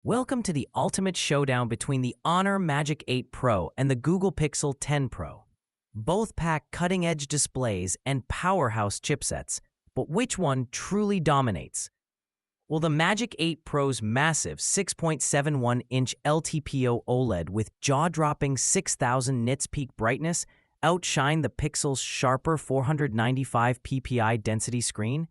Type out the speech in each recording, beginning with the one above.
Welcome to the ultimate showdown between the Honor Magic 8 Pro and the Google Pixel 10 Pro. Both pack cutting-edge displays and powerhouse chipsets, but which one truly dominates? Well, the Magic 8 Pro's massive 6.71-inch LTPO OLED with jaw-dropping 6,000 nits peak brightness outshine the Pixel's sharper 495 ppi density screen?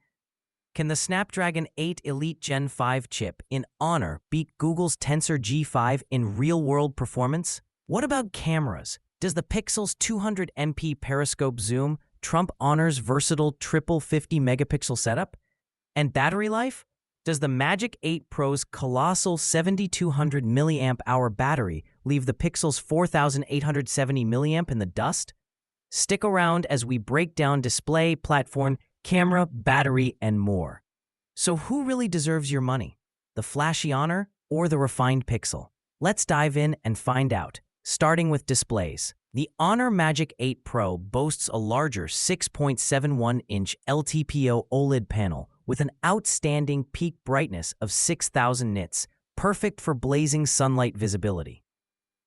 Can the Snapdragon 8 Elite Gen 5 chip in Honor beat Google's Tensor G5 in real-world performance? What about cameras? Does the Pixel's 200MP periscope zoom trump Honor's versatile triple 50-megapixel setup? And battery life? Does the Magic 8 Pro's colossal 7,200 mAh battery leave the Pixel's 4,870 mAh in the dust? Stick around as we break down display, platform, camera, battery, and more. So who really deserves your money? The flashy Honor or the refined Pixel? Let's dive in and find out, starting with displays. The Honor Magic 8 Pro boasts a larger 6.71-inch LTPO OLED panel with an outstanding peak brightness of 6,000 nits, perfect for blazing sunlight visibility.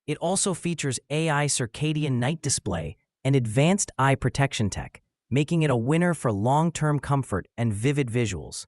It also features AI circadian night display and advanced eye protection tech, making it a winner for long-term comfort and vivid visuals.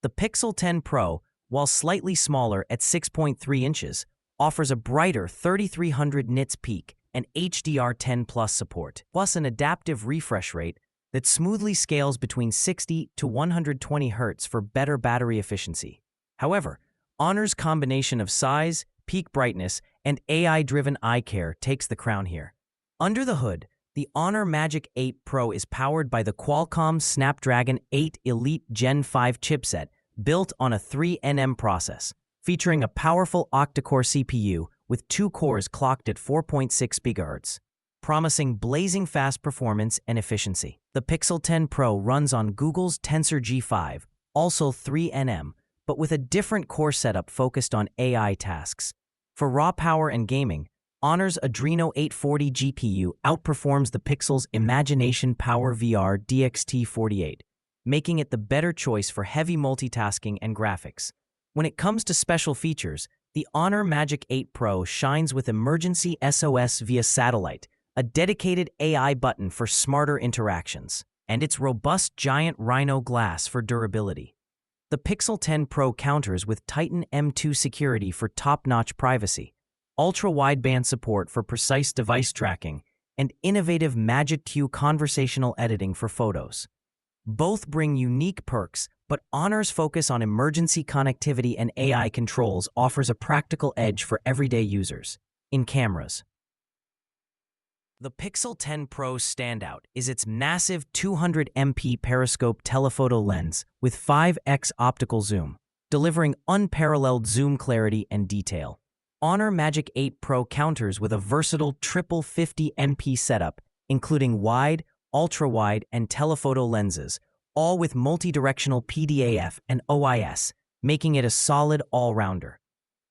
The Pixel 10 Pro, while slightly smaller at 6.3 inches, offers a brighter 3,300 nits peak and HDR10 Plus support, plus an adaptive refresh rate that smoothly scales between 60 to 120 Hz for better battery efficiency. However, Honor's combination of size, peak brightness, and AI-driven eye care takes the crown here. Under the hood, the Honor Magic 8 Pro is powered by the Qualcomm Snapdragon 8 Elite Gen 5 chipset built on a 3nm process, featuring a powerful octa-core CPU with 2 cores clocked at 4.6 GHz, promising blazing fast performance and efficiency. The Pixel 10 Pro runs on Google's Tensor G5, also 3nm, but with a different core setup focused on AI tasks. For raw power and gaming, Honor's Adreno 840 GPU outperforms the Pixel's Imagination Power VR DXT48, making it the better choice for heavy multitasking and graphics. When it comes to special features, the Honor Magic 8 Pro shines with emergency SOS via satellite, a dedicated AI button for smarter interactions, and its robust giant Rhino glass for durability. The Pixel 10 Pro counters with Titan M2 security for top-notch privacy, ultra-wideband support for precise device tracking, and innovative Magic Q conversational editing for photos. Both bring unique perks, but Honor's focus on emergency connectivity and AI controls offers a practical edge for everyday users. In cameras, the Pixel 10 Pro's standout is its massive 200MP periscope telephoto lens with 5x optical zoom, delivering unparalleled zoom clarity and detail. Honor Magic 8 Pro counters with a versatile triple 50MP setup, including wide, ultra-wide, and telephoto lenses, all with multi-directional PDAF and OIS, making it a solid all-rounder.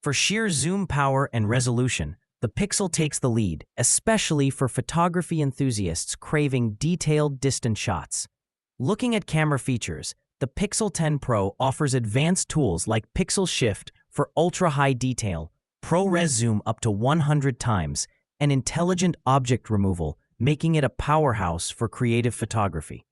For sheer zoom power and resolution, the Pixel takes the lead, especially for photography enthusiasts craving detailed distant shots. Looking at camera features, the Pixel 10 Pro offers advanced tools like Pixel Shift for ultra-high detail, ProRes zoom up to 100 times, and intelligent object removal, making it a powerhouse for creative photography.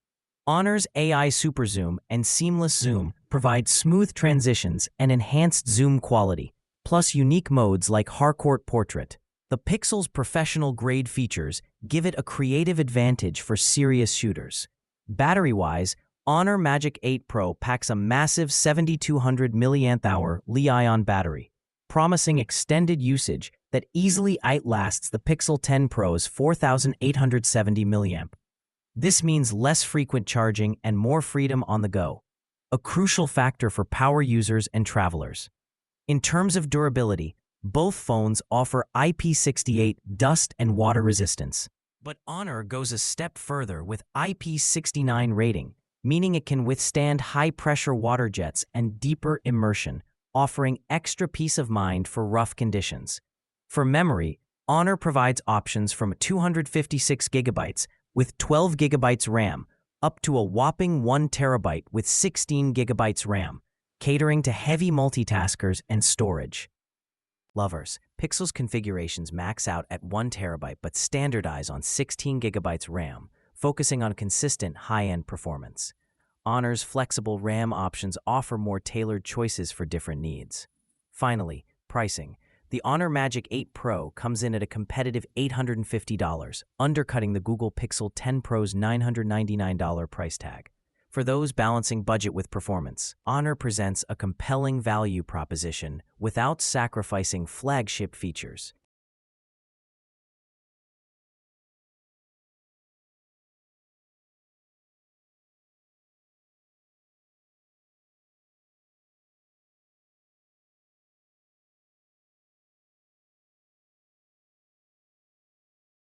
Honor's AI Super Zoom and Seamless Zoom provide smooth transitions and enhanced zoom quality, plus unique modes like Harcourt Portrait. The Pixel's professional-grade features give it a creative advantage for serious shooters. Battery-wise, Honor Magic 8 Pro packs a massive 7,200 mAh Li-ion battery, promising extended usage that easily outlasts the Pixel 10 Pro's 4,870 mAh. This means less frequent charging and more freedom on the go, a crucial factor for power users and travelers. In terms of durability, both phones offer IP68 dust and water resistance. But Honor goes a step further with IP69 rating, meaning it can withstand high-pressure water jets and deeper immersion, offering extra peace of mind for rough conditions. For memory, Honor provides options from 256 GB with 12 GB RAM up to a whopping 1 TB with 16 GB RAM, catering to heavy multitaskers and storage. Lovers, Pixel's configurations max out at 1 terabyte but standardize on 16 gigabytes RAM, focusing on consistent high-end performance. Honor's flexible RAM options offer more tailored choices for different needs. Finally, pricing. The Honor Magic 8 Pro comes in at a competitive $850, undercutting the Google Pixel 10 Pro's $999 price tag. For those balancing budget with performance, Honor presents a compelling value proposition without sacrificing flagship features.